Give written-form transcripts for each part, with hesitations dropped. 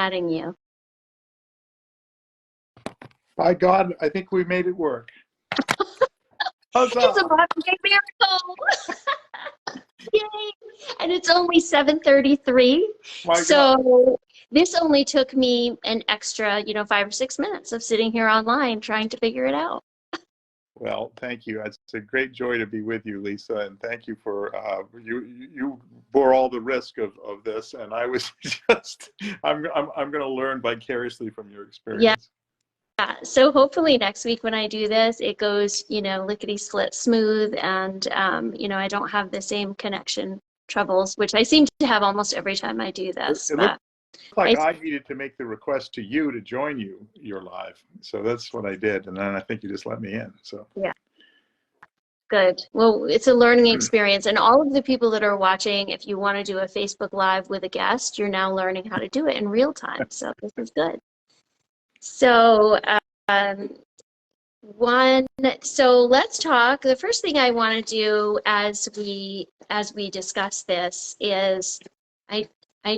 adding you. By God, I think we made it work. It's a modern-day miracle. Yay! And it's only 7:33. So this only took me an extra, 5 or 6 minutes of sitting here online trying to figure it out. Well, thank you. It's a great joy to be with you, Lisa, and thank you for you bore all the risk of this, and I was just I'm going to learn vicariously from your experience. Yeah. So hopefully next week when I do this, it goes, lickety-split smooth, and I don't have the same connection troubles, which I seem to have almost every time I do this. It looked like I needed to make the request to you to join your live, so that's what I did, and then I think you just let me in. So yeah. Good. Well, it's a learning experience, and all of the people that are watching, if you want to do a Facebook Live with a guest, you're now learning how to do it in real time. So this is good. So so let's talk. The first thing I want to do as we discuss this is I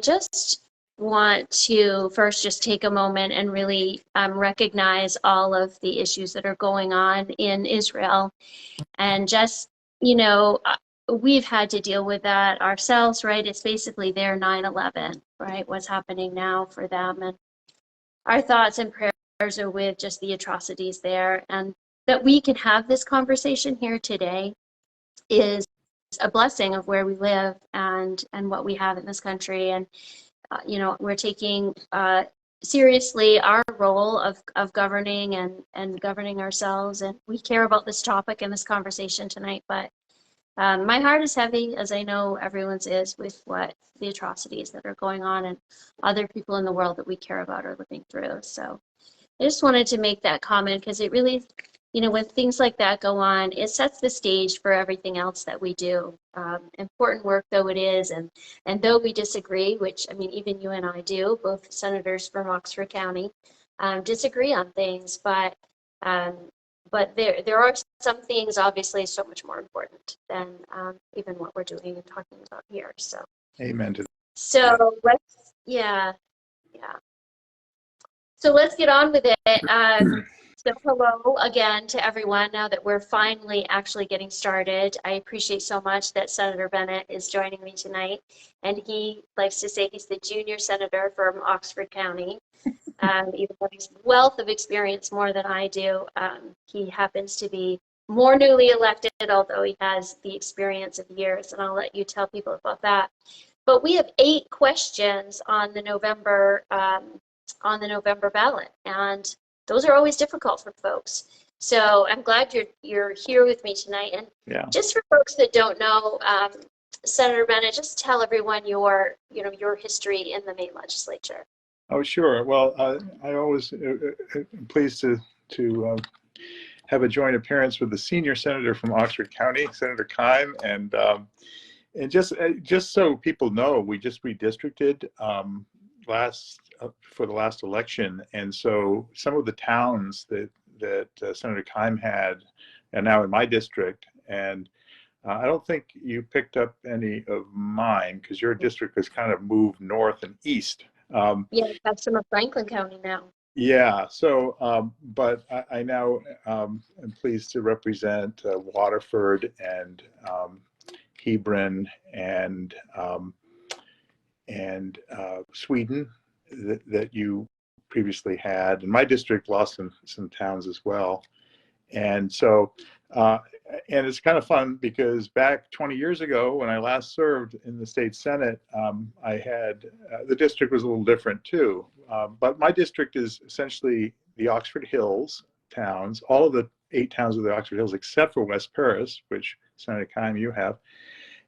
just want to first just take a moment and really recognize all of the issues that are going on in Israel, and just we've had to deal with that ourselves, right? It's basically their 9/11, right? What's happening now for them, and our thoughts and prayers are with just the atrocities there. And that we can have this conversation here today is a blessing of where we live and what we have in this country. And we're taking seriously our role of governing and governing ourselves, and we care about this topic and this conversation tonight. But my heart is heavy, as I know everyone's is, with what the atrocities that are going on and other people in the world that we care about are living through. So I just wanted to make that comment, because it really, when things like that go on, it sets the stage for everything else that we do. Important work though it is, and though we disagree, which, I mean, even you and I do, both senators from Oxford County, disagree on things, but there are some things obviously so much more important than even what we're doing and talking about here. So amen to that. So yeah. So let's get on with it. So hello again to everyone, now that we're finally actually getting started. I appreciate so much that Senator Bennett is joining me tonight. And he likes to say he's the junior senator from Oxford County. Even though he's wealth of experience more than I do, he happens to be more newly elected, although he has the experience of years, and I'll let you tell people about that. But we have 8 questions on the November ballot, and those are always difficult for folks. So I'm glad you're here with me tonight. And just for folks that don't know, Senator Bennett, just tell everyone your history in the Maine legislature. Oh, sure. Well, I always am pleased to have a joint appearance with the senior senator from Oxford County, Senator Keim, and just so people know, we just redistricted for the last election, and so some of the towns that Senator Keim had are now in my district, and I don't think you picked up any of mine because your district has kind of moved north and east. Yeah, that's some of Franklin County now. Yeah, so but I now am pleased to represent Waterford and Hebron and Sweden that you previously had, and my district lost some towns as well. And so and it's kind of fun because back 20 years ago when I last served in the state Senate, I had the district was a little different too, but my district is essentially the Oxford Hills towns, all of the 8 towns of the Oxford Hills except for West Paris, which Senator Keim you have.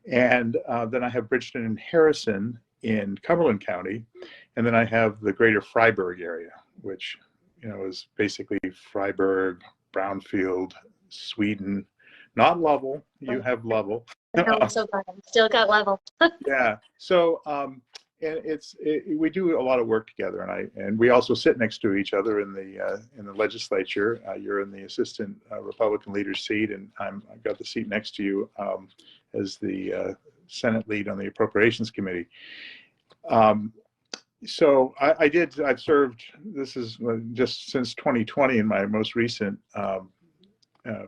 And then I have Bridgeton and Harrison in Cumberland County, and then I have the greater Freiburg area, which is basically Freiburg, Brownfield, Sweden, not Lovell. You have Lovell. No, so glad I still got Lovell. Yeah. So and we do a lot of work together, and we also sit next to each other in the legislature. You're in the assistant Republican leader's seat, and I've got the seat next to you as the Senate lead on the Appropriations Committee. So I've served, this is just since 2020 in my most recent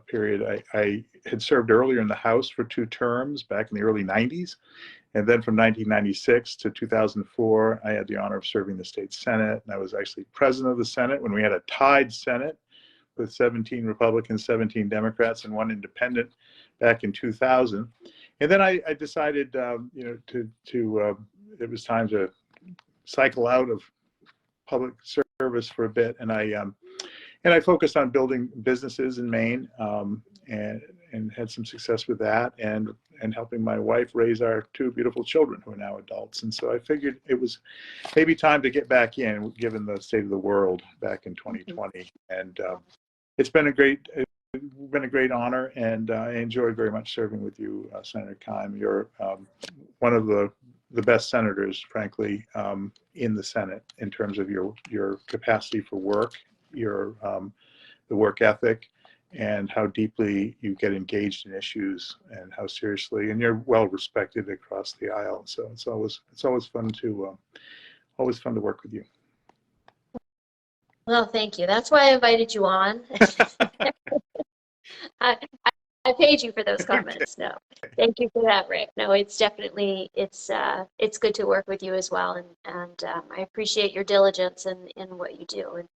period. I had served earlier in the House for 2 terms back in the early 90s. And then from 1996 to 2004, I had the honor of serving the state Senate. And I was actually president of the Senate when we had a tied Senate with 17 Republicans, 17 Democrats, and 1 independent back in 2000. And then I decided, it was time to cycle out of public service for a bit, and I focused on building businesses in Maine, and had some success with that, and helping my wife raise our 2 beautiful children who are now adults. And so I figured it was maybe time to get back in, given the state of the world back in 2020. And it's been a great honor, and I enjoyed very much serving with you, Senator Keim. You're one of the best senators, frankly, in the Senate in terms of your capacity for work, the work ethic, and how deeply you get engaged in issues, and how seriously, and you're well respected across the aisle. So it's always fun to work with you. Well, thank you. That's why I invited you on. I, I paid you for those comments. No, thank you for that, Rick. No, it's definitely, it's good to work with you as well. And I appreciate your diligence in what you do and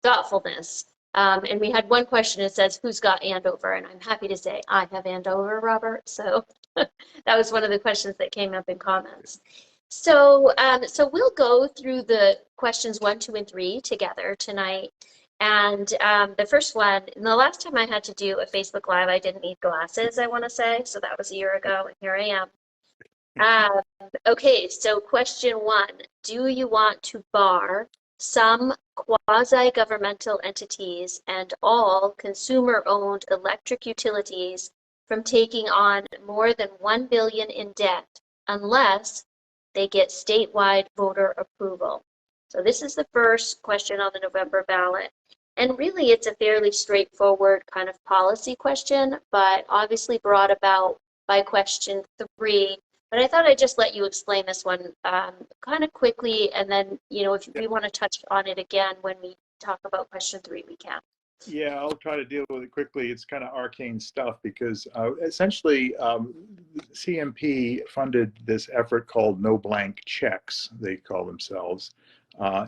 thoughtfulness. And we had one question that says, who's got Andover? And I'm happy to say I have Andover, Robert. So that was one of the questions that came up in comments. So, so we'll go through the questions 1, 2, and 3 together tonight. And the first one, and the last time I had to do a Facebook Live, I didn't need glasses, I want to say. So that was a year ago, and here I am. Okay, so question 1, do you want to bar some quasi-governmental entities and all consumer-owned electric utilities from taking on more than $1 billion in debt unless they get statewide voter approval? So this is the first question on the November ballot. And really, it's a fairly straightforward kind of policy question, but obviously brought about by question 3. But I thought I'd just let you explain this one kind of quickly, and then, you know, if we want to touch on it again when we talk about question 3, we can. Yeah, I'll try to deal with it quickly. It's kind of arcane stuff because essentially CMP funded this effort called No Blank Checks, they call themselves,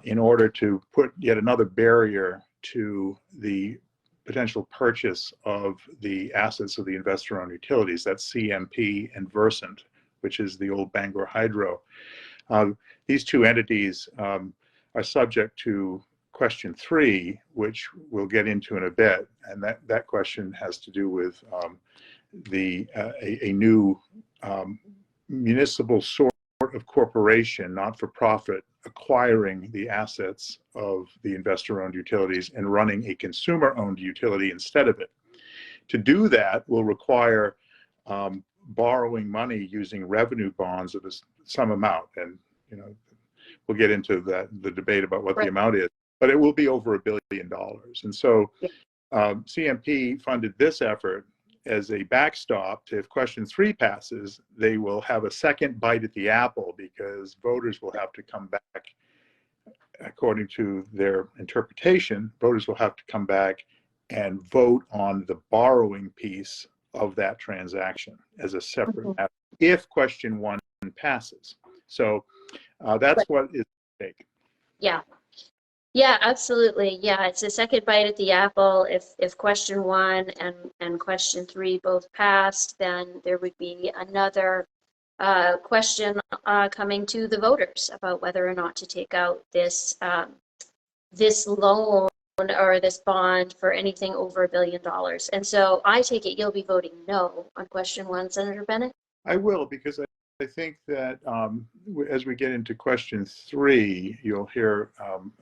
in order to put yet another barrier to the potential purchase of the assets of the investor-owned utilities. That's CMP and Versant, which is the old Bangor Hydro. These 2 entities are subject to question 3, which we'll get into in a bit, and that question has to do with a new municipal sort of corporation, not-for-profit, acquiring the assets of the investor-owned utilities and running a consumer-owned utility instead of it. To do that will require borrowing money using revenue bonds of some amount, and you know we'll get into the debate about what the amount is, but it will be over $1 billion. And so CMP funded this effort as a backstop to, if question 3 passes, they will have a second bite at the apple, because voters will have to come back, according to their interpretation, voters will have to come back and vote on the borrowing piece of that transaction as a separate matter if question 1 passes. So that's what is at stake. Yeah. Yeah, absolutely. Yeah, it's a second bite at the apple. If question 1 and question 3 both passed, then there would be another question coming to the voters about whether or not to take out this this loan or this bond for anything over $1 billion. And so I take it you'll be voting no on question 1, Senator Bennett? I will, because I think that as we get into question 3, you'll hear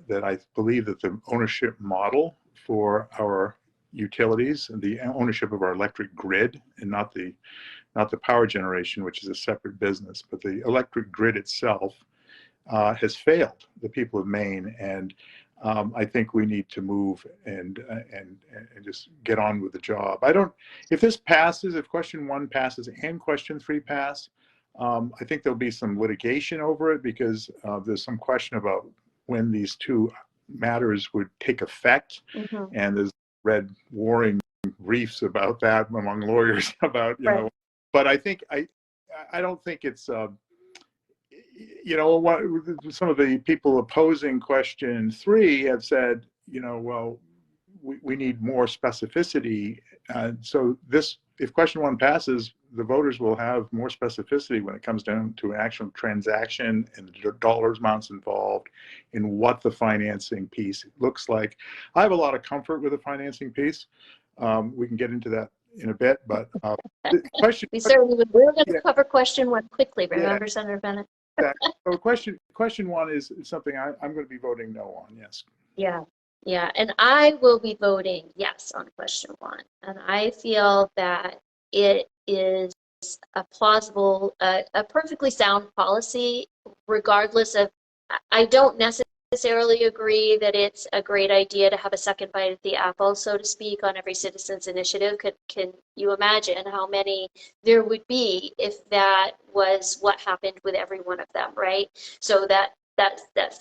that I believe that the ownership model for our utilities and the ownership of our electric grid, and not the power generation, which is a separate business, but the electric grid itself has failed the people of Maine. And I think we need to move and just get on with the job. If this passes, if question 1 passes and question 3 pass, I think there'll be some litigation over it because there's some question about when these two matters would take effect. Mhm. And there's read warring briefs about that among lawyers about, you Right. know, but I don't think it's, you know, what some of the people opposing question 3 have said, you know, well, we need more specificity. So this, if question 1 passes, the voters will have more specificity when it comes down to an actual transaction and the dollar amounts involved in what the financing piece looks like. I have a lot of comfort with the financing piece. We can get into that in a bit, but the question. We certainly would. We're going to Yeah, cover question 1 quickly. yeah. Remember, Senator Bennett? So question 1 is something I'm going to be voting no on. Yes. Yeah, yeah. And I will be voting yes on question 1. And I feel that it is a plausible, a perfectly sound policy, regardless of, I don't necessarily agree that it's a great idea to have a second bite at the apple, so to speak, on every citizens initiative. Can you imagine how many there would be if that was what happened with every one of them, right? So that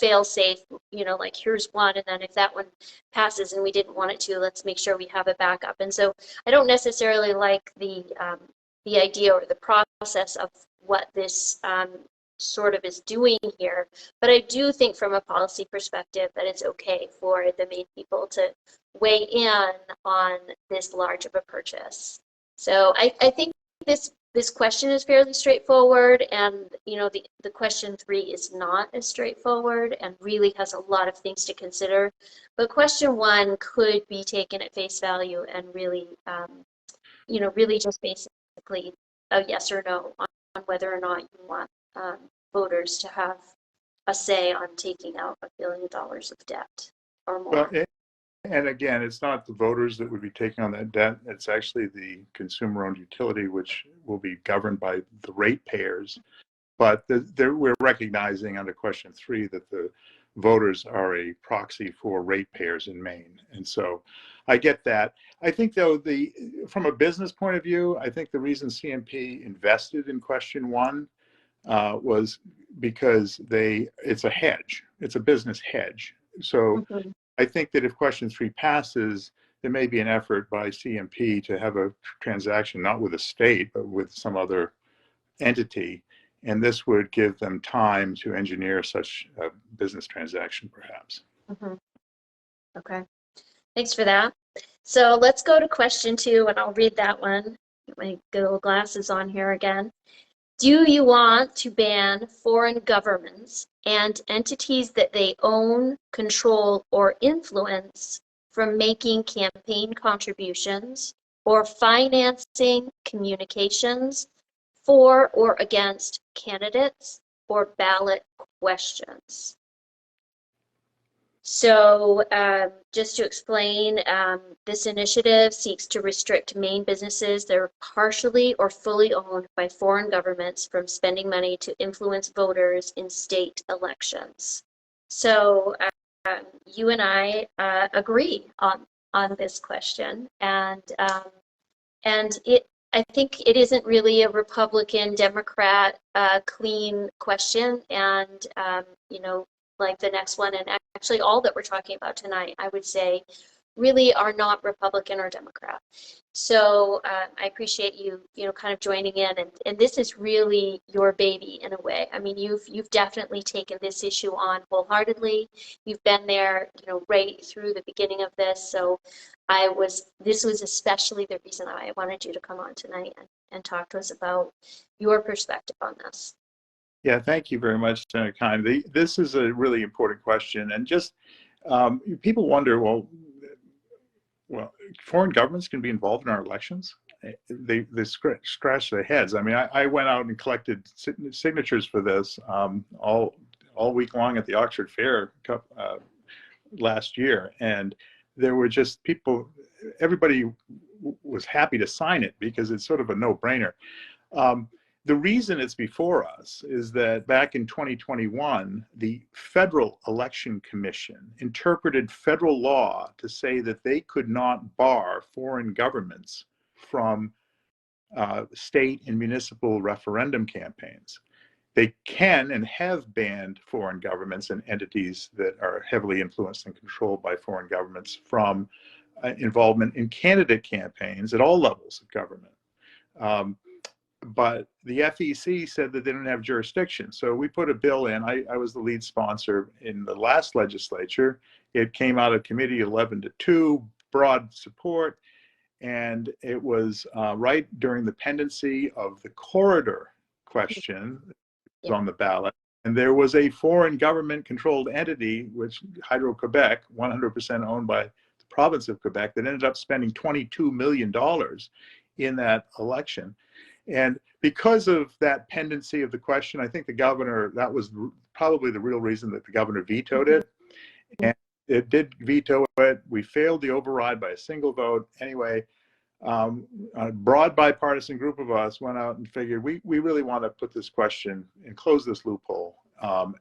fail safe, you know, like here's one, and then if that one passes and we didn't want it to, let's make sure we have a backup. And so I don't necessarily like the idea or the process of what this sort of is doing here, but I do think from a policy perspective that it's okay for the Maine people to weigh in on this large of a purchase. So I think this question is fairly straightforward, and you know the question 3 is not as straightforward and really has a lot of things to consider. But question 1 could be taken at face value and really, you know, really just basically a yes or no on whether or not you want voters to have a say on taking out $1 billion of debt or more. Well, and again, it's not the voters that would be taking on that debt. It's actually the consumer-owned utility, which will be governed by the ratepayers. But we're recognizing under question 3 that the voters are a proxy for ratepayers in Maine. And so I get that. I think, though, from a business point of view, I think the reason CMP invested in question 1 was because it's a hedge. It's a business hedge. So Mhm. I think that if question 3 passes, there may be an effort by CMP to have a transaction, not with a state, but with some other entity. And this would give them time to engineer such a business transaction, perhaps. Mhm. Okay, thanks for that. So let's go to question 2, and I'll read that one. Get my good old glasses on here again. Do you want to ban foreign governments and entities that they own, control, or influence from making campaign contributions or financing communications for or against candidates or ballot questions? So just to explain, this initiative seeks to restrict Maine businesses that are partially or fully owned by foreign governments from spending money to influence voters in state elections. So you and I agree on this question, and I think it isn't really a Republican Democrat clean question, and you know, like the next one, and actually all that we're talking about tonight, I would say, really are not Republican or Democrat. So I appreciate you, you know, kind of joining in, and this is really your baby in a way. I mean, you've definitely taken this issue on wholeheartedly. You've been there, you know, right through the beginning of this. So this was especially the reason I wanted you to come on tonight and talk to us about your perspective on this. Yeah, thank you very much, Senator Keim. This is a really important question. And just people wonder, well, foreign governments can be involved in our elections. They scratch their heads. I mean, I went out and collected signatures for this all week long at the Oxford Fair last year, and there were just people. Everybody was happy to sign it because it's sort of a no-brainer. The reason it's before us is that back in 2021, the Federal Election Commission interpreted federal law to say that they could not bar foreign governments from state and municipal referendum campaigns. They can and have banned foreign governments and entities that are heavily influenced and controlled by foreign governments from involvement in candidate campaigns at all levels of government. But the FEC said that they didn't have jurisdiction. So we put a bill in. I was the lead sponsor in the last legislature. It came out of committee 11-2, broad support. And it was right during the pendency of the corridor question on the ballot. And there was a foreign government controlled entity, which Hydro-Quebec, 100% owned by the province of Quebec, that ended up spending $22 million in that election. And because of that pendency of the question, I think the governor, that was probably the real reason that the governor vetoed it. And it did veto it. We failed the override by a single vote. Anyway, a broad bipartisan group of us went out and figured we really want to put this question and close this loophole.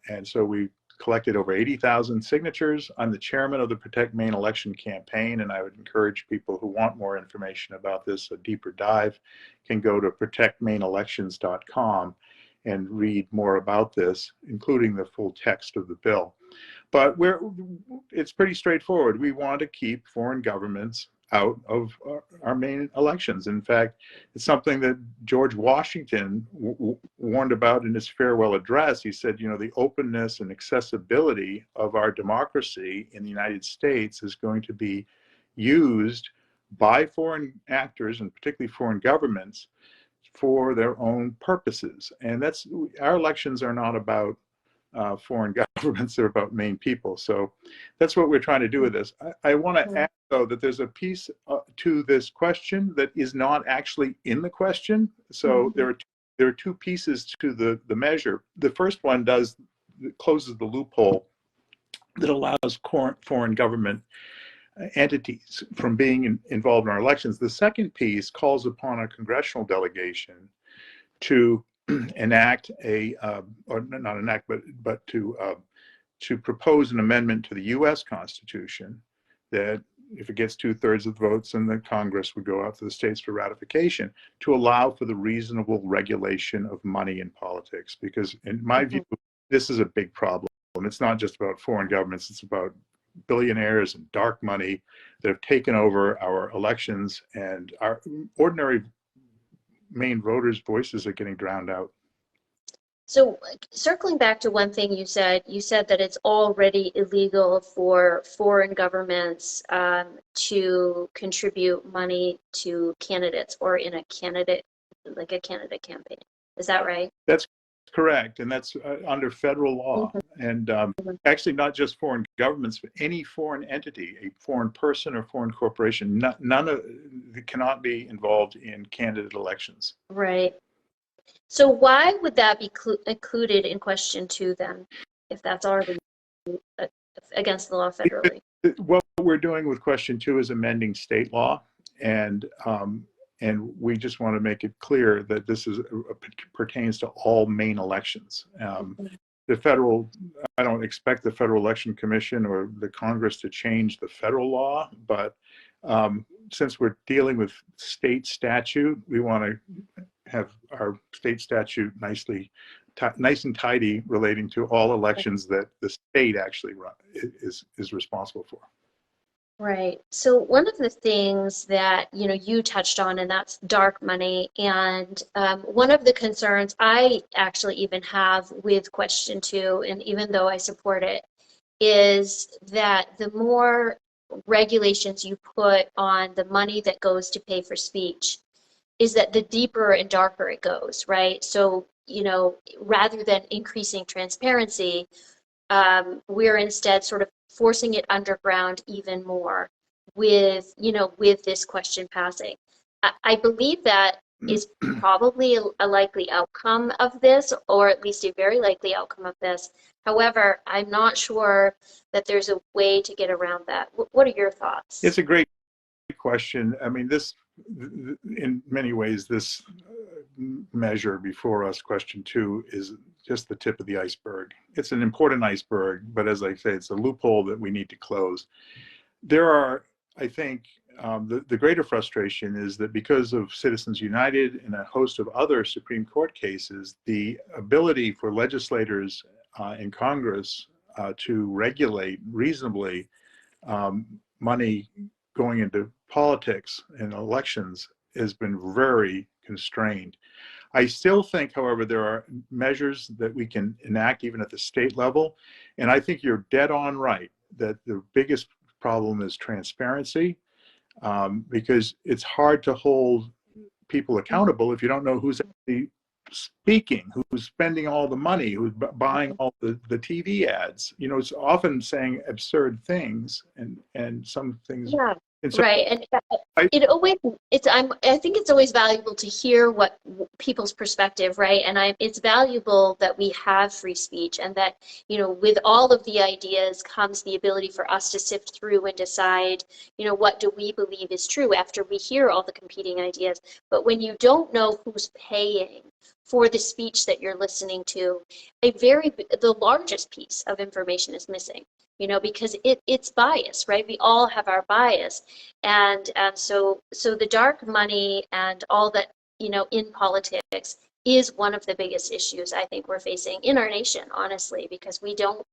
And so we collected over 80,000 signatures. I'm the chairman of the Protect Maine Election Campaign, and I would encourage people who want more information about this, a deeper dive, can go to protectmaineelections.com and read more about this, including the full text of the bill. But it's pretty straightforward. We want to keep foreign governments out of our main elections. In fact, it's something that George Washington warned about in his farewell address. He said, you know, the openness and accessibility of our democracy in the United States is going to be used by foreign actors, and particularly foreign governments, for their own purposes. And our elections are not about foreign governments, they're about Maine people. So that's what we're trying to do with this. I want to add, though, that there's a piece to this question that is not actually in the question. So there are two pieces to the measure. The first one closes the loophole that allows foreign government entities from being involved in our elections. The second piece calls upon a congressional delegation to enact or not enact, but to propose an amendment to the U.S. Constitution that, if it gets 2/3 of the votes in the Congress, would go out to the states for ratification, to allow for the reasonable regulation of money in politics. Because in my view, this is a big problem. It's not just about foreign governments, it's about billionaires and dark money that have taken over our elections, and our ordinary Maine voters' voices are getting drowned out. So circling back to one thing you said that it's already illegal for foreign governments to contribute money to candidates or in a candidate campaign. Is that right? That's correct, and that's under federal law. And actually, not just foreign governments, but any foreign entity, a foreign person or foreign corporation, cannot be involved in candidate elections. Right. So why would that be included in question 2 then, if that's already against the law federally? What we're doing with question 2 is amending state law, and we just want to make it clear that this pertains to all Maine elections. I don't expect the Federal Election Commission or the Congress to change the federal law, but since we're dealing with state statute, we want to have our state statute nice and tidy, relating to all elections that the state actually is responsible for. Right. So one of the things that you touched on, and that's dark money, and one of the concerns I actually even have with question 2, and even though I support it, is that the more regulations you put on the money that goes to pay for speech, is that the deeper and darker it goes, right? So rather than increasing transparency, we're instead sort of forcing it underground even more with this question passing. I believe that is probably a likely outcome of this, or at least a very likely outcome of this. However, I'm not sure that there's a way to get around that. What are your thoughts? It's a great question. I mean, in many ways, this measure before us, question 2, is just the tip of the iceberg. It's an important iceberg, but as I say, it's a loophole that we need to close. There are, I think, the greater frustration is that because of Citizens United and a host of other Supreme Court cases, the ability for legislators in Congress to regulate reasonably money going into politics and elections has been very constrained. I still think, however, there are measures that we can enact even at the state level. And I think you're dead on right that the biggest problem is transparency, because it's hard to hold people accountable if you don't know who's actually speaking, who's spending all the money, who's buying all the TV ads. You know, it's often saying absurd things and some things. Yeah, And so right. And I, I think it's always valuable to hear what people's perspective, right? And it's valuable that we have free speech, and that, you know, with all of the ideas comes the ability for us to sift through and decide, you know, what do we believe is true after we hear all the competing ideas. But when you don't know who's paying for the speech that you're listening to, the largest piece of information is missing, you know, because it's bias, right? We all have our bias. And so the dark money and all that, you know, in politics is one of the biggest issues I think we're facing in our nation, honestly, because we don't,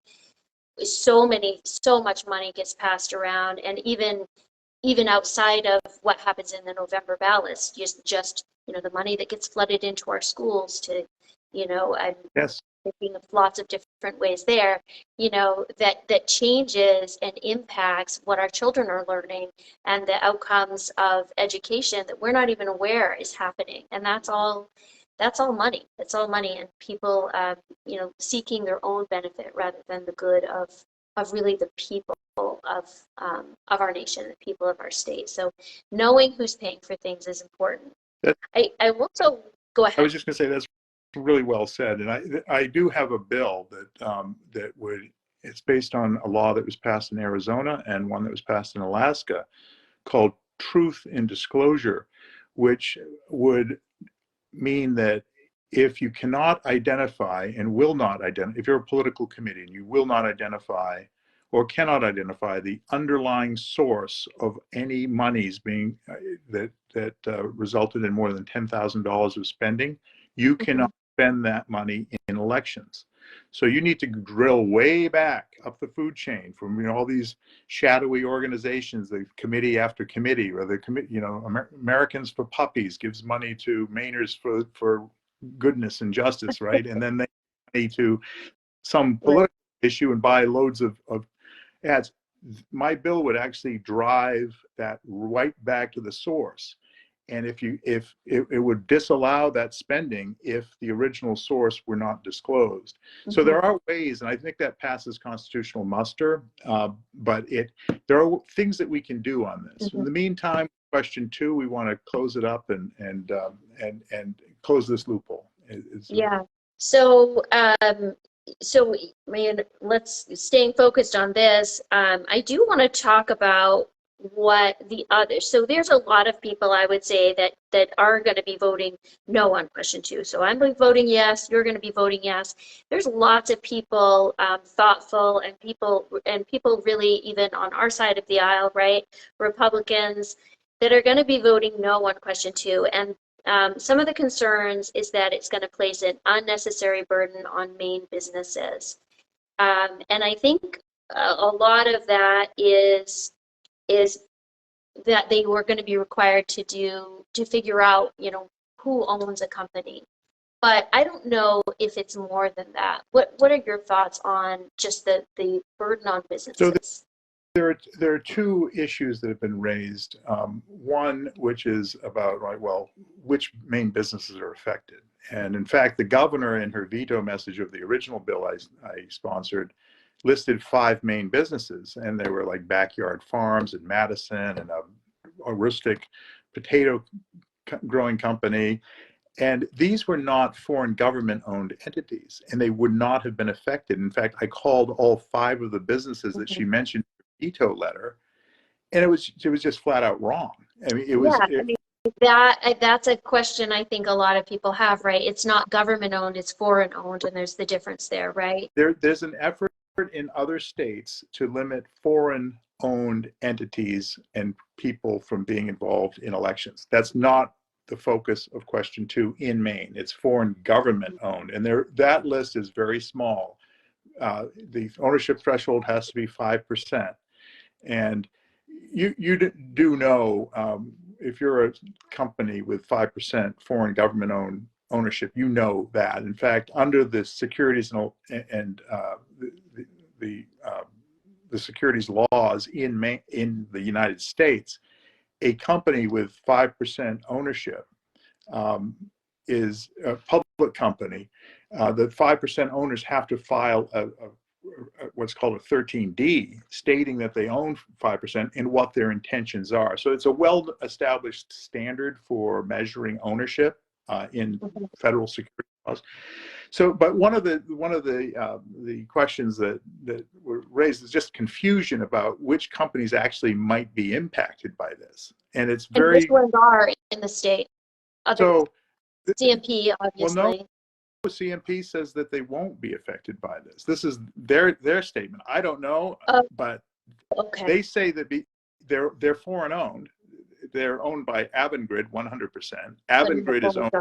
so much money gets passed around, and even outside of what happens in the November ballots, just you know, the money that gets flooded into our schools to, you know, I'm yes, thinking of lots of different ways there, you know, that changes and impacts what our children are learning and the outcomes of education that we're not even aware is happening. And that's all money. It's all money, and people, you know, seeking their own benefit rather than the good of really the people of our nation, the people of our state. So knowing who's paying for things is important. I also go ahead. I was just going to say that's really well said, and I do have a bill that it's based on a law that was passed in Arizona and one that was passed in Alaska called Truth in Disclosure, which would mean that if you cannot identify and will not identify, if you're a political committee and you will not identify or cannot identify the underlying source of any monies being that resulted in more than $10,000 of spending, you cannot spend that money in elections. So you need to drill way back up the food chain from, you know, all these shadowy organizations, the committee after committee, or the committee, you know, Americans for Puppies gives money to Mainers for goodness and justice, right? And then they need to some political issue and buy loads of ads. My bill would actually drive that right back to the source. And if it would disallow that spending if the original source were not disclosed. So there are ways, and I think that passes constitutional muster, but there are things that we can do on this. In the meantime, question 2, we want to close it up and close this loophole. Yeah. So man, let's staying focused on this. I do want to talk about what the others. So there's a lot of people, I would say, that are going to be voting no on question 2. So I'm voting yes. You're going to be voting yes. There's lots of people, thoughtful and people really even on our side of the aisle, right? Republicans that are going to be voting no on question 2. And some of the concerns is that it's going to place an unnecessary burden on Maine businesses. And I think a lot of that is that they were going to be required to figure out, you know, who owns a company. But I don't know if it's more than that. What are your thoughts on just the burden on businesses? So there are 2 issues that have been raised. One, which is about, right, well, which Maine businesses are affected. And in fact, the governor in her veto message of the original bill I sponsored listed 5 Maine businesses, and they were like Backyard Farms in Madison and a rustic potato growing company. And these were not foreign government-owned entities, and they would not have been affected. In fact, I called all 5 of the businesses that she mentioned in her veto letter, and it was just flat out wrong. I mean, it was. Yeah, I mean, that's a question I think a lot of people have, right? It's not government owned, it's foreign owned, and there's the difference there, right? There's an effort in other states to limit foreign owned entities and people from being involved in elections. That's not the focus of question 2 in Maine. It's foreign government owned, and that list is very small. The ownership threshold has to be 5%. And you do know, if you're a company with 5% foreign government owned ownership, you know that. In fact, under the securities and the securities laws in the United States, a company with 5% ownership is a public company. The 5% owners have to file what's called a 13D, stating that they own 5% and what their intentions are. So it's a well-established standard for measuring ownership in federal security laws. So, but one of the questions that were raised is just confusion about which companies actually might be impacted by this, and it's very. And which ones are in the state? So, CMP, obviously. Well, no. CMP says that they won't be affected by this. This is their statement. I don't know, but they say that they're foreign owned. They're owned by Avangrid 100%. Avangrid is owned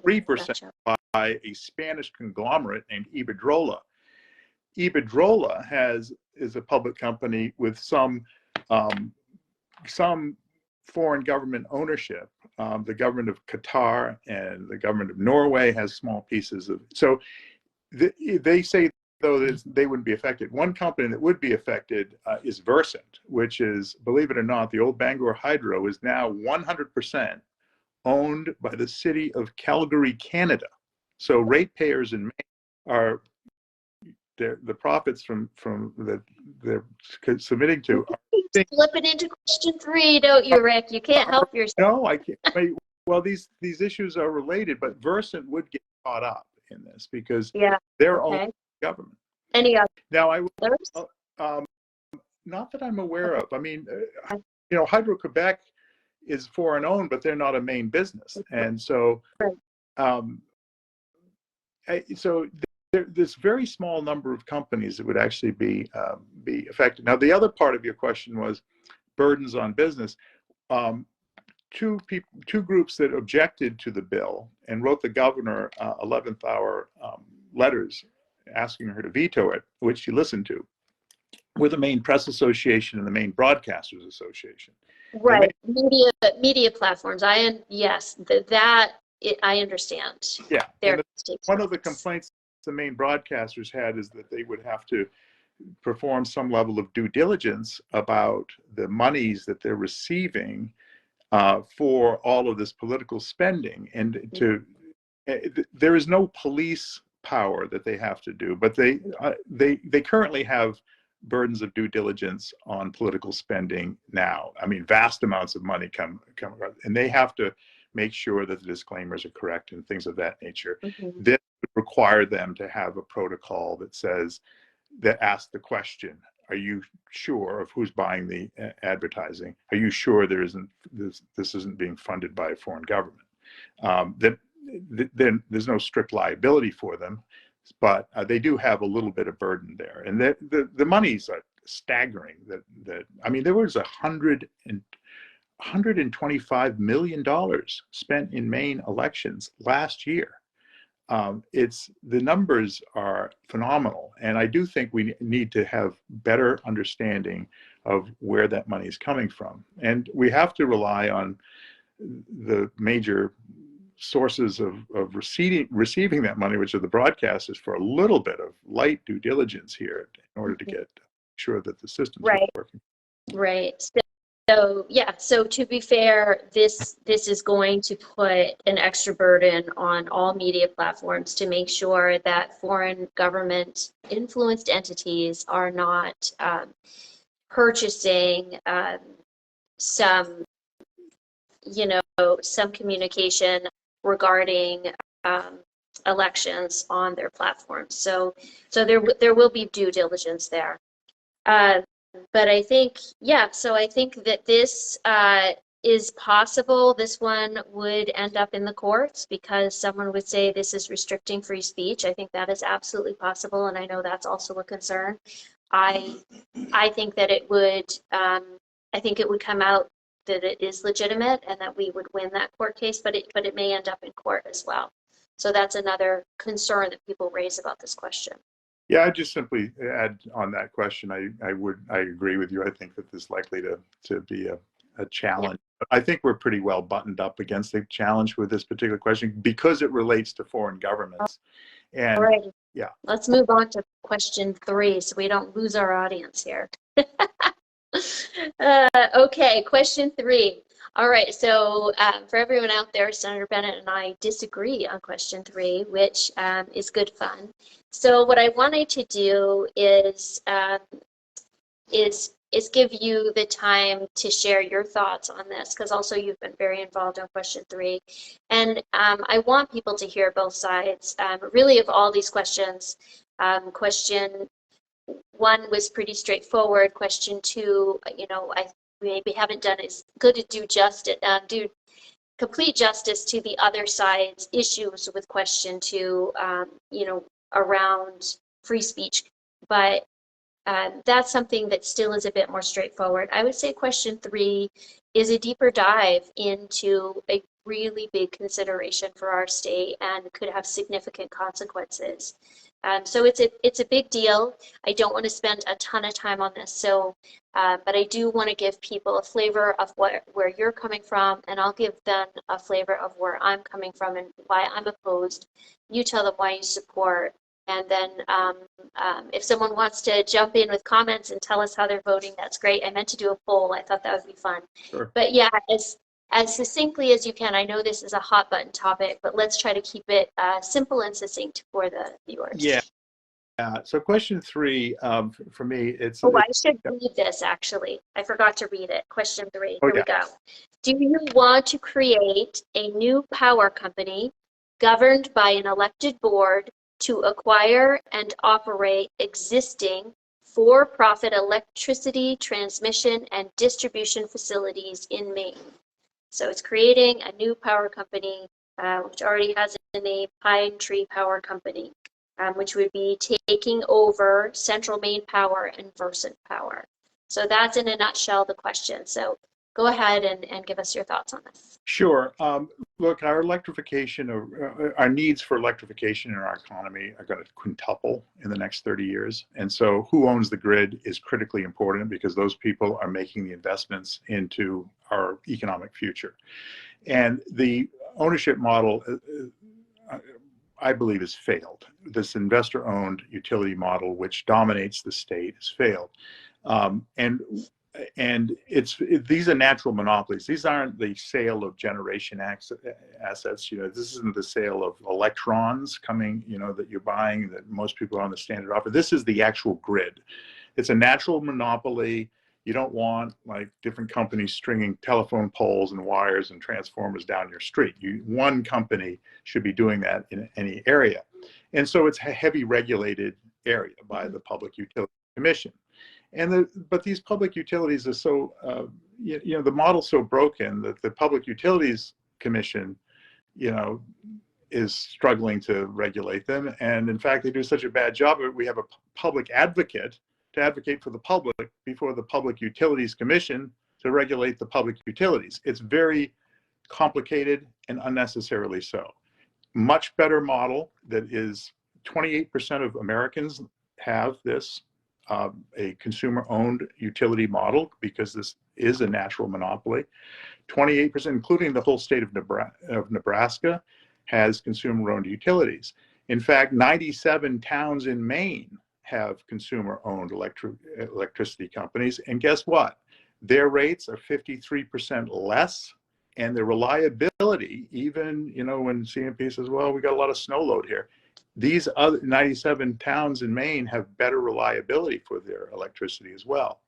3% by a Spanish conglomerate named Iberdrola. Iberdrola is a public company with some foreign government ownership. The government of Qatar and the government of Norway has small pieces of. So they say, though, that they wouldn't be affected. One company that would be affected is Versant, which is, believe it or not, the old Bangor Hydro is now 100% owned by the city of Calgary, Canada. So ratepayers in Maine are the profits from that they're submitting to. Flipping into question 3, don't you, Rick? You can't help yourself. No, I can't. Well, these issues are related, but Versant would get caught up in this because they're owned government. Any others? Now, not that I'm aware of. I mean, Hydro-Quebec is foreign owned, but they're not a main business, and so, there's very small number of companies that would actually be affected. Now, the other part of your question was burdens on business. Two groups that objected to the bill and wrote the governor 11th hour letters asking her to veto it, which she listened to, were the Maine Press Association and the Maine Broadcasters Association. Right, media platforms. I understand. Yeah, one of the complaints the Maine broadcasters had is that they would have to perform some level of due diligence about the monies that they're receiving for all of this political spending, and there is no police power that they have to do, but they currently have burdens of due diligence on political spending now. I mean, vast amounts of money come, and they have to make sure that the disclaimers are correct and things of that nature. This would require them to have a protocol that asks the question, are you sure of who's buying the advertising? Are you sure this isn't being funded by a foreign government? Then there's no strict liability for them, but they do have a little bit of burden there. And the monies are staggering. I mean, there was $125 million spent in Maine elections last year. The numbers are phenomenal, and I do think we need to have better understanding of where that money is coming from. And we have to rely on the major sources of receiving that money, which are the broadcasters, for a little bit of light due diligence here in order to get sure that the system's working. Right. So to be fair, this is going to put an extra burden on all media platforms to make sure that foreign government influenced entities are not purchasing some communication regarding elections on their platforms. So there will be due diligence there. But I think, I think that this is possible. This one would end up in the courts because someone would say this is restricting free speech. I think that is absolutely possible, and I know that's also a concern. I I think that it would I think it would come out that it is legitimate and that we would win that court case, but it may end up in court as well. So that's another concern that people raise about this question. Yeah, I just simply add on that question. I agree with you. I think that there's likely to be a challenge. Yeah. I think we're pretty well buttoned up against the challenge with this particular question because it relates to foreign governments. And all right, yeah, let's move on to question 3 so we don't lose our audience here. Okay, question 3. All right, so for everyone out there, Senator Bennett and I disagree on question 3, which is good fun. So what I wanted to do is give you the time to share your thoughts on this, because also you've been very involved on question 3. And I want people to hear both sides, really, of all these questions. Question 1 was pretty straightforward. Question 2, I maybe haven't done as good to do complete justice to the other side's issues with question 2, around free speech. But that's something that still is a bit more straightforward. I would say question 3 is a deeper dive into a really big consideration for our state and could have significant consequences. So it's a big deal. I don't want to spend a ton of time on this. So, but I do want to give people a flavor of where you're coming from, and I'll give them a flavor of where I'm coming from and why I'm opposed. You tell them why you support. And then if someone wants to jump in with comments and tell us how they're voting, that's great. I meant to do a poll. I thought that would be fun. Sure. But yeah, as succinctly as you can. I know this is a hot button topic, but let's try to keep it simple and succinct for the viewers. Yeah. So question 3, for me, it's... Oh, I should read this, actually. I forgot to read it. Question 3. Oh, Here we go. Do you want to create a new power company governed by an elected board to acquire and operate existing for-profit electricity transmission and distribution facilities in Maine? So it's creating a new power company, which already has a name, Pine Tree Power Company, which would be taking over Central Maine Power and Versant Power. So that's in a nutshell the question. So go ahead and give us your thoughts on this. Sure. Look, our electrification, our needs for electrification in our economy are going to quintuple in the next 30 years. And so who owns the grid is critically important because those people are making the investments into our economic future. And the ownership model, I believe, has failed. This investor-owned utility model, which dominates the state, has failed. And these are natural monopolies. These aren't the sale of generation assets. This isn't the sale of electrons coming, that you're buying that most people are on the standard offer. This is the actual grid. It's a natural monopoly. You don't want like different companies stringing telephone poles and wires and transformers down your street. One company should be doing that in any area. And so it's a heavy regulated area by the Public Utility Commission. But these public utilities are so, the model's so broken that the Public Utilities Commission, is struggling to regulate them. And in fact, they do such a bad job of it. We have a public advocate to advocate for the public before the Public Utilities Commission to regulate the public utilities. It's very complicated and unnecessarily so. Much better model that is 28% of Americans have this. A consumer-owned utility model because this is a natural monopoly. 28%, including the whole state of Nebraska, has consumer-owned utilities. In fact, 97 towns in Maine have consumer-owned electricity companies, and guess what? Their rates are 53% less, and their reliability, even when CMP says, well, we got a lot of snow load here, these other 97 towns in Maine have better reliability for their electricity as well.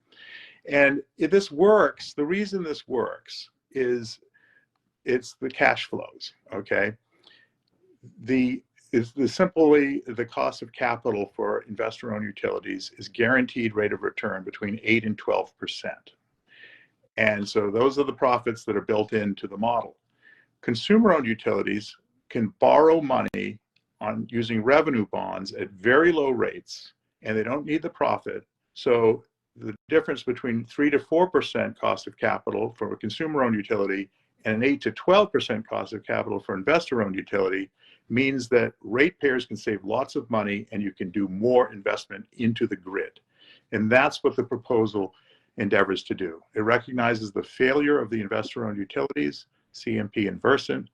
And if this works, the reason this works is it's the cash flows, okay? Simply the cost of capital for investor-owned utilities is guaranteed rate of return between 8 and 12%. And so those are the profits that are built into the model. Consumer-owned utilities can borrow money on using revenue bonds at very low rates, and they don't need the profit. So the difference between 3 to 4% cost of capital for a consumer-owned utility and an 8 to 12% cost of capital for investor-owned utility means that ratepayers can save lots of money and you can do more investment into the grid. And that's what the proposal endeavors to do. It recognizes the failure of the investor-owned utilities, CMP and Versant,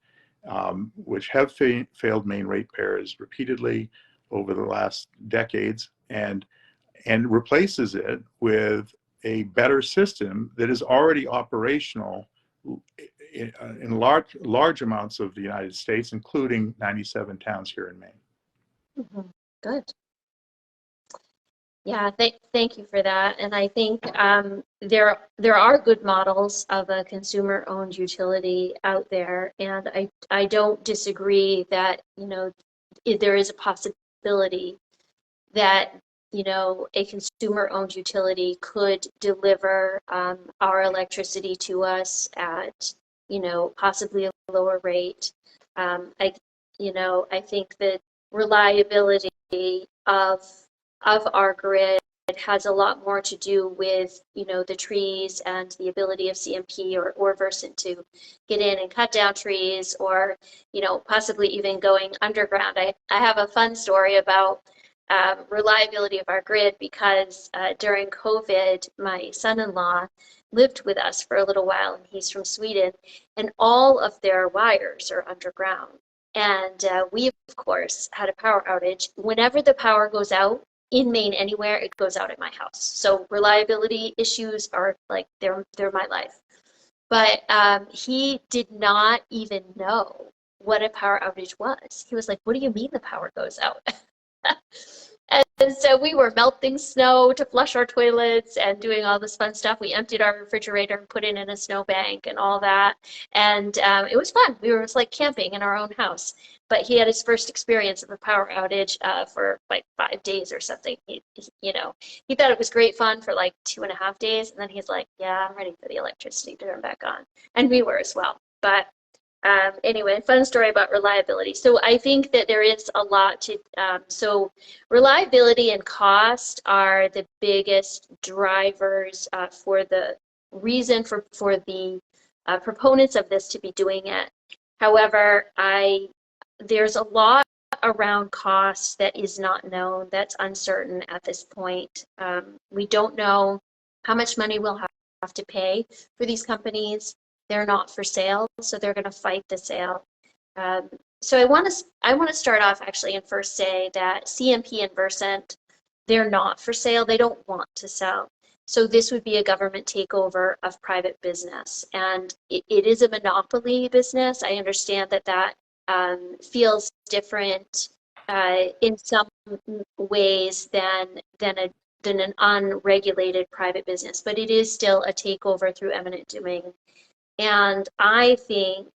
which have failed Maine ratepayers repeatedly over the last decades, and replaces it with a better system that is already operational in large amounts of the United States, including 97 towns here in Maine. Mm-hmm. Good. Yeah, thank you for that. And I think there are good models of a consumer-owned utility out there, and I don't disagree that, you know, there is a possibility that, you know, a consumer-owned utility could deliver our electricity to us at, you know, possibly a lower rate. I think that reliability of our grid has a lot more to do with, you know, the trees and the ability of CMP or Versant to get in and cut down trees, or, you know, possibly even going underground. I have a fun story about reliability of our grid, because during COVID, my son-in-law lived with us for a little while, and he's from Sweden, and all of their wires are underground. And we, of course, had a power outage. Whenever the power goes out in Maine, anywhere, it goes out at my house. So reliability issues are like, they're my life. But he did not even know what a power outage was. He was like, "What do you mean the power goes out?" And so we were melting snow to flush our toilets and doing all this fun stuff. We emptied our refrigerator and put it in a snowbank and all that. And it was fun. We were like camping in our own house. But he had his first experience of a power outage for like 5 days or something. He thought it was great fun for like 2.5 days. And then he's like, "Yeah, I'm ready for the electricity to turn back on." And we were as well. But anyway, fun story about reliability. So I think that there is a lot to, so reliability and cost are the biggest drivers for the reason for the proponents of this to be doing it. However, there's a lot around cost that is not known, that's uncertain at this point. We don't know how much money we'll have to pay for these companies. They're not for sale, so they're going to fight the sale. So I want to start off actually and first say that CMP and Versant, they're not for sale. They don't want to sell. So this would be a government takeover of private business, and it is a monopoly business. I understand that feels different in some ways than an unregulated private business, but it is still a takeover through eminent domain. And I think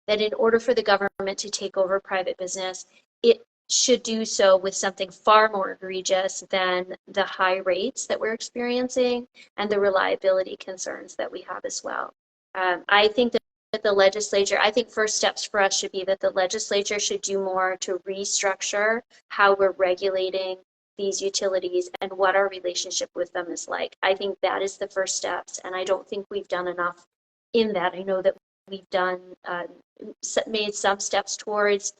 that in order for the government to take over private business, it should do so with something far more egregious than the high rates that we're experiencing and the reliability concerns that we have as well. I think that the legislature, I think first steps for us should be that the legislature should do more to restructure how we're regulating these utilities and what our relationship with them is like. I think that is the first steps, and I don't think we've done enough in that. I know that we've made some steps towards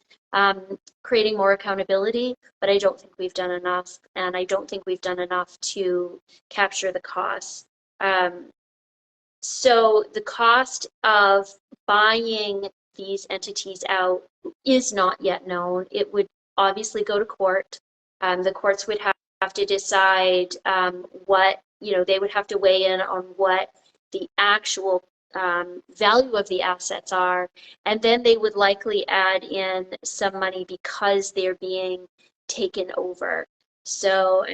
creating more accountability, but I don't think we've done enough, and I don't think we've done enough to capture the costs. So the cost of buying these entities out is not yet known. It would obviously go to court. The courts would have to decide what, they would have to weigh in on what the actual value of the assets are, and then they would likely add in some money because they're being taken over. So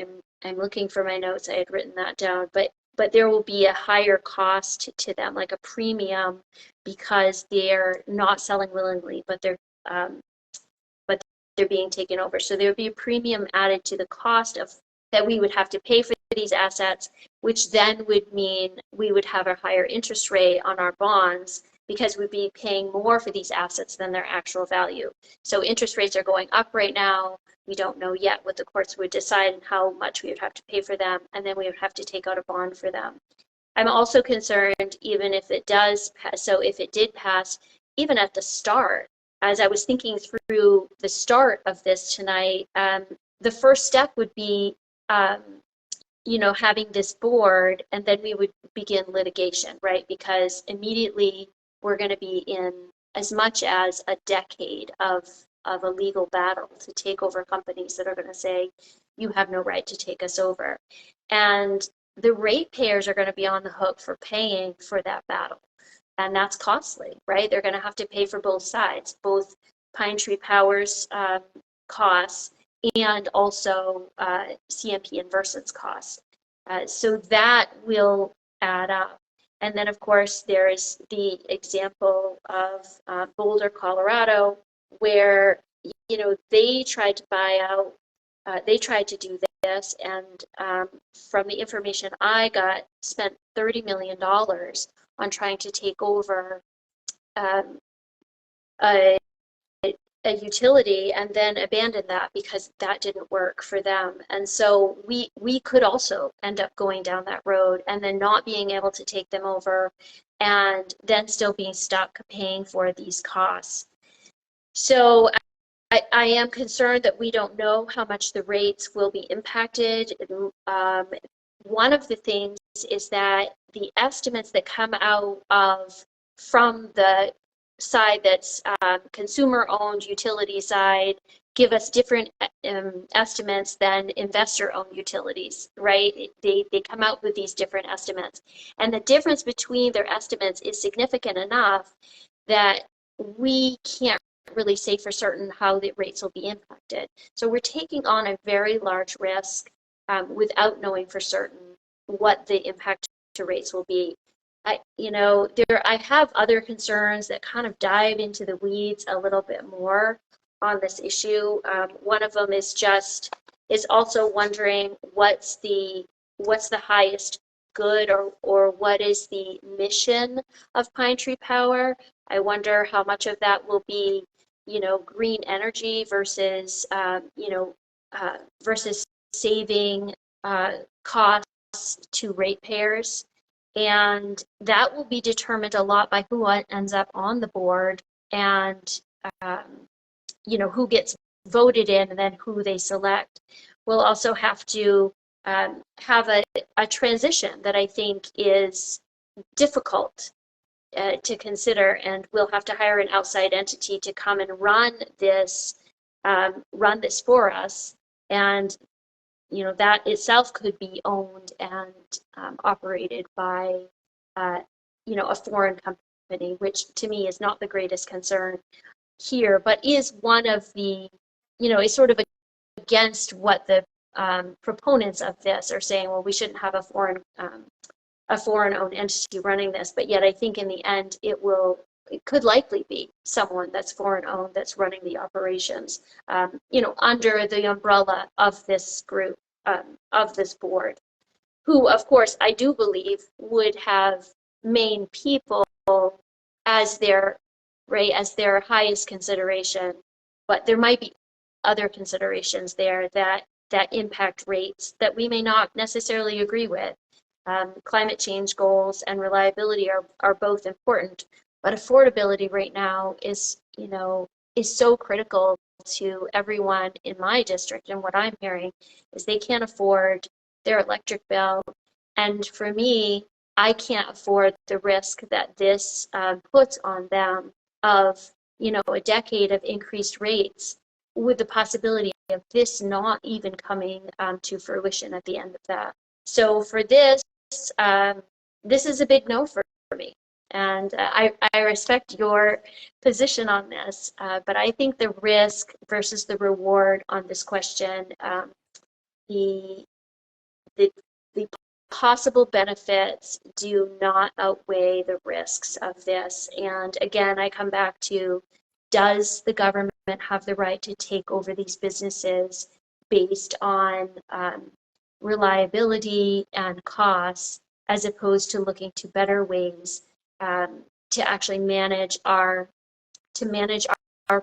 I'm looking for my notes. I had written that down, but there will be a higher cost to them, like a premium, because they're not selling willingly, but they're being taken over. So there would be a premium added to the cost of that we would have to pay for these assets, which then would mean we would have a higher interest rate on our bonds, because we'd be paying more for these assets than their actual value. So interest rates are going up right now. We don't know yet what the courts would decide and how much we would have to pay for them, and then we would have to take out a bond for them. I'm also concerned, even if it does pass, so if it did pass, even at the start, as I was thinking through the start of this tonight, the first step would be, having this board, and then we would begin litigation, right? Because immediately we're going to be in as much as a decade of a legal battle to take over companies that are going to say, you have no right to take us over. And the ratepayers are going to be on the hook for paying for that battle. And that's costly, right? They're going to have to pay for both sides, both Pine Tree Power's costs and also CMP and Versant's costs. So that will add up. And then, of course, there's the example of Boulder, Colorado, where, they tried to buy out, they tried to do this, and from the information I got, spent $30 million on trying to take over a utility and then abandon that because that didn't work for them. And so we could also end up going down that road and then not being able to take them over and then still being stuck paying for these costs. So I am concerned that we don't know how much the rates will be impacted. One of the things is that the estimates that come out from the side that's consumer-owned utility side give us different estimates than investor-owned utilities, right? They come out with these different estimates. And the difference between their estimates is significant enough that we can't really say for certain how the rates will be impacted. So we're taking on a very large risk without knowing for certain what the impact to rates will be. I have other concerns that kind of dive into the weeds a little bit more on this issue. One of them is also wondering what's the highest good or what is the mission of Pine Tree Power. I wonder how much of that will be, green energy versus, versus saving costs to ratepayers. And that will be determined a lot by who ends up on the board and, who gets voted in and then who they select. We'll also have to have a transition that I think is difficult to consider, and we'll have to hire an outside entity to come and run this for us. And that itself could be owned and operated by, a foreign company, which to me is not the greatest concern here, but is one of the, is sort of against what the proponents of this are saying. Well, we shouldn't have a foreign-owned entity running this, but yet I think in the end it could likely be someone that's foreign-owned that's running the operations, under the umbrella of this group, of this board, who, of course, I do believe would have Maine people as their highest consideration, but there might be other considerations there that impact rates that we may not necessarily agree with. Climate change goals and reliability are both important, but affordability right now is so critical to everyone in my district. And what I'm hearing is they can't afford their electric bill. And for me, I can't afford the risk that this puts on them of, a decade of increased rates with the possibility of this not even coming to fruition at the end of that. So for this is a big no for me. And I respect your position on this, but I think the risk versus the reward on this question, the possible benefits do not outweigh the risks of this. And again, I come back to, does the government have the right to take over these businesses based on reliability and costs, as opposed to looking to better ways to actually manage our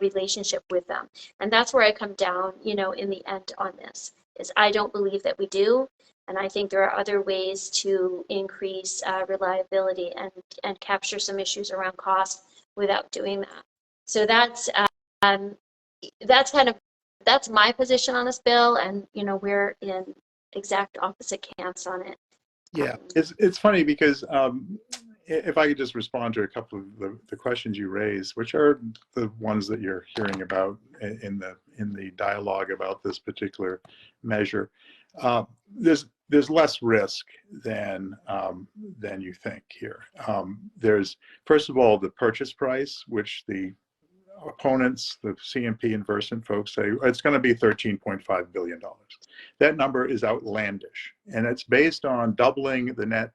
relationship with them. And that's where I come down, in the end on this, is I don't believe that we do. And I think there are other ways to increase reliability and capture some issues around cost without doing that. So um, that's my position on this bill, and we're in exact opposite camps on it. Yeah, it's funny because if I could just respond to a couple of the questions you raised, which are the ones that you're hearing about in the dialogue about this particular measure, there's less risk than you think here. There's, first of all, the purchase price, which the opponents, the CMP and Versant folks, say it's going to be $13.5 billion. That number is outlandish, and it's based on doubling the net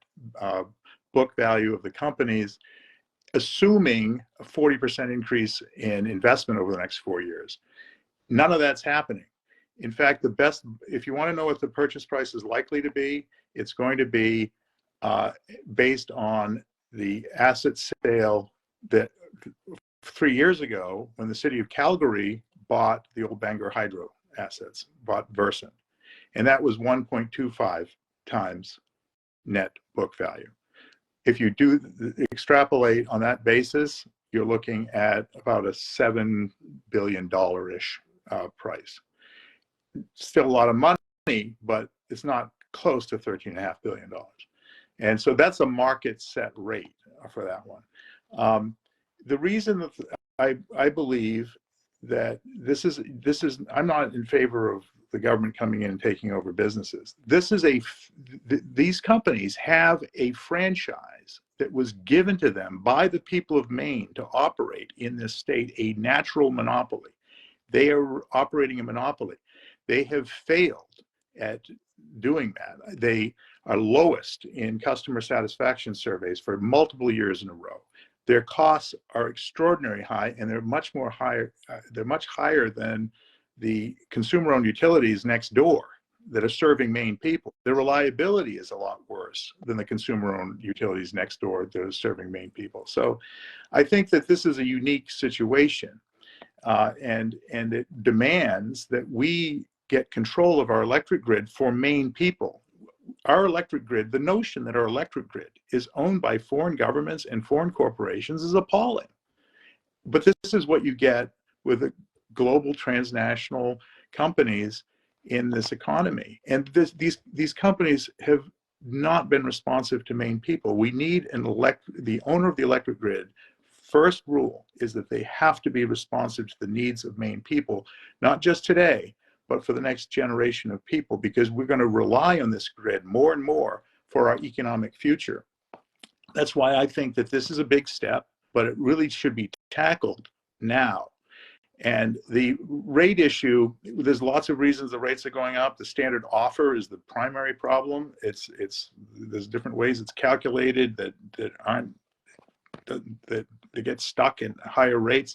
book value of the companies, assuming a 40% increase in investment over the next 4 years. None of that's happening. In fact, if you want to know what the purchase price is likely to be, it's going to be based on the asset sale that 3 years ago, when the city of Calgary bought the old Bangor Hydro assets, bought Versant, and that was 1.25 times net book value. If you do extrapolate on that basis, you're looking at about a $7 billion-ish price. Still a lot of money, but it's not close to $13.5 billion. And so that's a market set rate for that one. The reason that I believe that this is, I'm not in favor of the government coming in and taking over businesses. These companies have a franchise that was given to them by the people of Maine to operate in this state, a natural monopoly. They are operating a monopoly. They have failed at doing that. They are lowest in customer satisfaction surveys for multiple years in a row. Their costs are extraordinarily high, and they're much higher than the consumer-owned utilities next door that are serving Maine people. Their reliability is a lot worse than the consumer-owned utilities next door that are serving Maine people. So I think that this is a unique situation, and it demands that we get control of our electric grid for Maine people. Our electric grid, the notion that our electric grid is owned by foreign governments and foreign corporations is appalling. But this is what you get with the global transnational companies in this economy. And these companies have not been responsive to Maine people. We need the owner of the electric grid. First rule is that they have to be responsive to the needs of Maine people, not just today, but for the next generation of people, because we're going to rely on this grid more and more for our economic future. That's why I think that this is a big step, but it really should be tackled now. And the rate issue, there's lots of reasons the rates are going up. The standard offer is the primary problem. There's different ways it's calculated that get stuck in higher rates.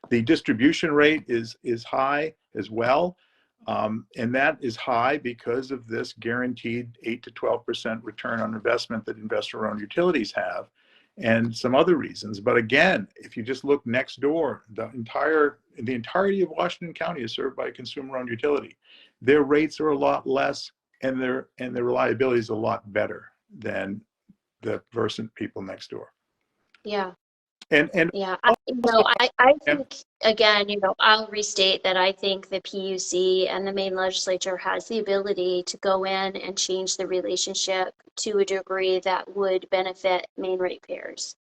The distribution rate is high as well. And that is high because of this guaranteed 8 to 12% return on investment that investor-owned utilities have, and some other reasons. But again, if you just look next door, the entirety of Washington County is served by a consumer-owned utility. Their rates are a lot less, and their reliability is a lot better than the Versant people next door. Yeah. And yeah, I think, again, I'll restate that I think the PUC and the Maine legislature has the ability to go in and change the relationship to a degree that would benefit Maine ratepayers.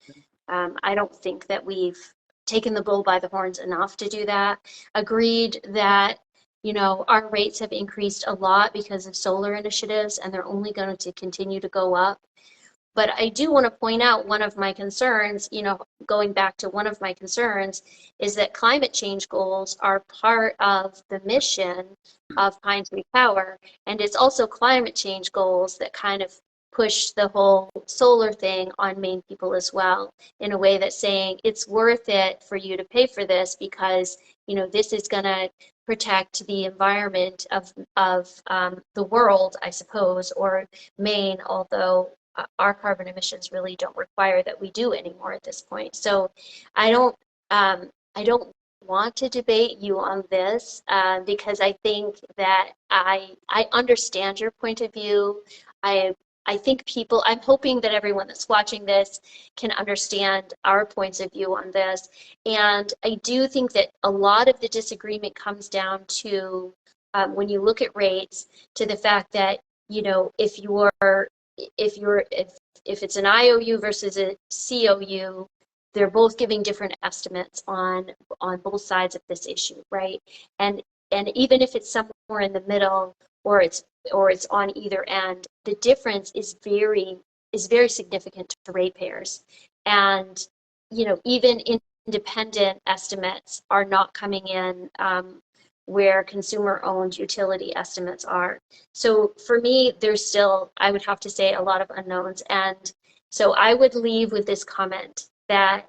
I don't think that we've taken the bull by the horns enough to do that. Agreed that, our rates have increased a lot because of solar initiatives, and they're only going to continue to go up. But I do want to point out one of my concerns, going back to one of my concerns, is that climate change goals are part of the mission of Pine Tree Power. And it's also climate change goals that kind of push the whole solar thing on Maine people as well, in a way that's saying it's worth it for you to pay for this because, this is going to protect the environment of the world, I suppose, or Maine, although our carbon emissions really don't require that we do anymore at this point. So I don't I don't want to debate you on this because I think that I understand your point of view. I think people, I'm hoping that everyone that's watching this can understand our points of view on this. And I do think that a lot of the disagreement comes down to when you look at rates, to the fact that, you know, if you're if it's an IOU versus a COU, they're both giving different estimates on both sides of this issue, right? And even if it's somewhere in the middle, or it's on either end, the difference is very significant to ratepayers. And you know, even independent estimates are not coming in where consumer-owned utility estimates are. So for me, there's still, I would have to say, a lot of unknowns. And so I would leave with this comment that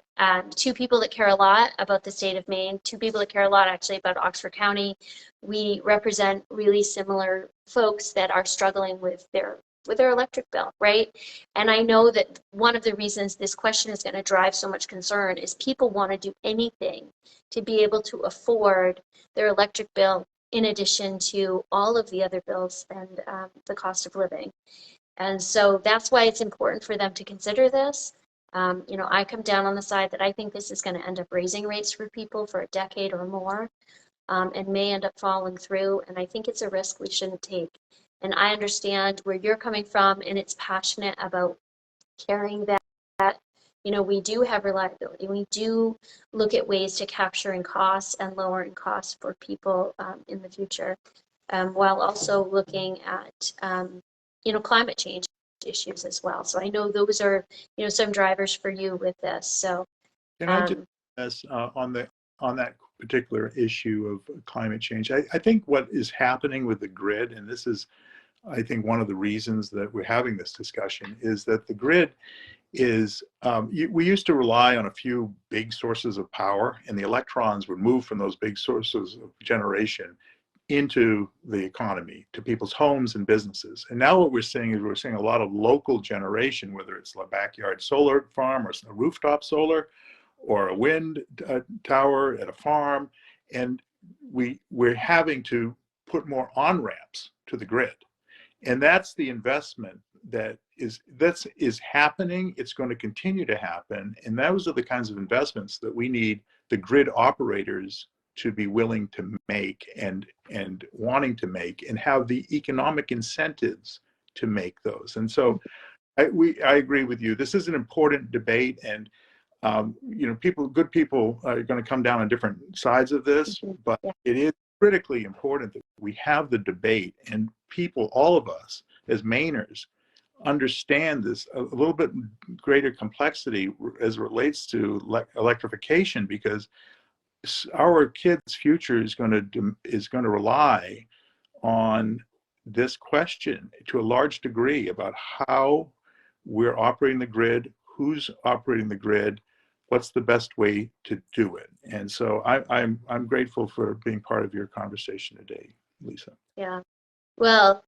two people that care a lot about the state of Maine, two people that care a lot actually about Oxford County, we represent really similar folks that are struggling with their electric bill, right? And I know that one of the reasons this question is going to drive so much concern is people want to do anything to be able to afford their electric bill in addition to all of the other bills and the cost of living. And so that's why it's important for them to consider this. You know, I come down on the side that I think this is going to end up raising rates for people for a decade or more, and may end up falling through. And I think it's a risk we shouldn't take. And I understand where you're coming from, and it's passionate about carrying that. You know, we do have reliability. We do look at ways to capturing costs and lowering costs for people in the future, while also looking at, you know, climate change issues as well. So I know those are, you know, some drivers for you with this. So Can I just ask on that particular issue of climate change? I think what is happening with the grid, and this is, I think, one of the reasons that we're having this discussion, is that the grid is, we used to rely on a few big sources of power, and the electrons would move from those big sources of generation into the economy, to people's homes and businesses. And now what we're seeing is we're seeing a lot of local generation, whether it's a backyard solar farm or a rooftop solar or a wind tower at a farm. And we're having to put more on-ramps to the grid. And that's the investment that is happening. It's going to continue to happen. And those are the kinds of investments that we need the grid operators to be willing to make and wanting to make, and have the economic incentives to make those. And so I agree with you. This is an important debate, and you know, good people are going to come down on different sides of this, but it is critically important that we have the debate, and people, all of us as Mainers, understand this a little bit greater complexity as it relates to electrification, because our kids' future is going to rely on this question to a large degree about how we're operating the grid, who's operating the grid, what's the best way to do it. And so I'm grateful for being part of your conversation today, Lisa. yeah, well,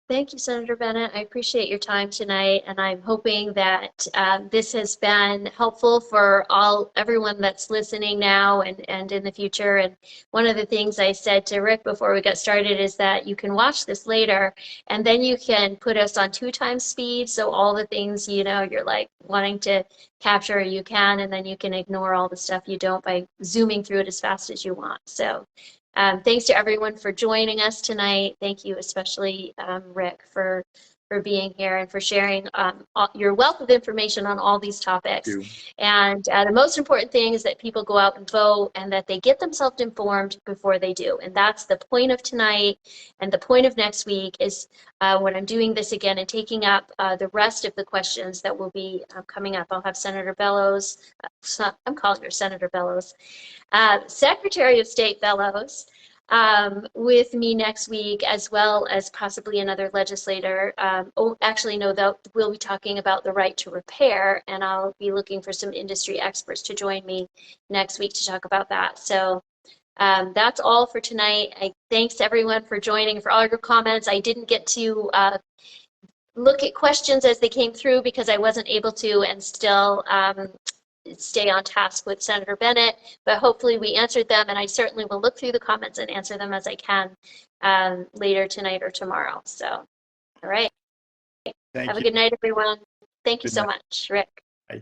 thank you, Senator Bennett. I appreciate your time tonight, and I'm hoping that this has been helpful for everyone that's listening now and in the future. And one of the things I said to Rick before we got started is that you can watch this later, and then you can put us on 2x speed. So all the things, you know, you're like wanting to capture, you can, and then you can ignore all the stuff you don't by zooming through it as fast as you want. So thanks to everyone for joining us tonight. Thank you especially, Rick, for being here and for sharing your wealth of information on all these topics. And the most important thing is that people go out and vote, and that they get themselves informed before they do. And that's the point of tonight, and the point of next week is when I'm doing this again and taking up the rest of the questions that will be coming up. I'll have Senator Bellows, I'm calling her Senator Bellows, Secretary of State Bellows, with me next week, as well as possibly another legislator. Actually, no, we'll be talking about the right to repair, and I'll be looking for some industry experts to join me next week to talk about that. So that's all for tonight. Thanks everyone for joining, for all your comments. I didn't get to look at questions as they came through because I wasn't able to and still stay on task with Senator Bennett, but hopefully we answered them, and I certainly will look through the comments and answer them as I can later tonight or tomorrow. So, all right. Thank Have a you. good night, everyone. Thank you Good so night. much, Rick. Bye.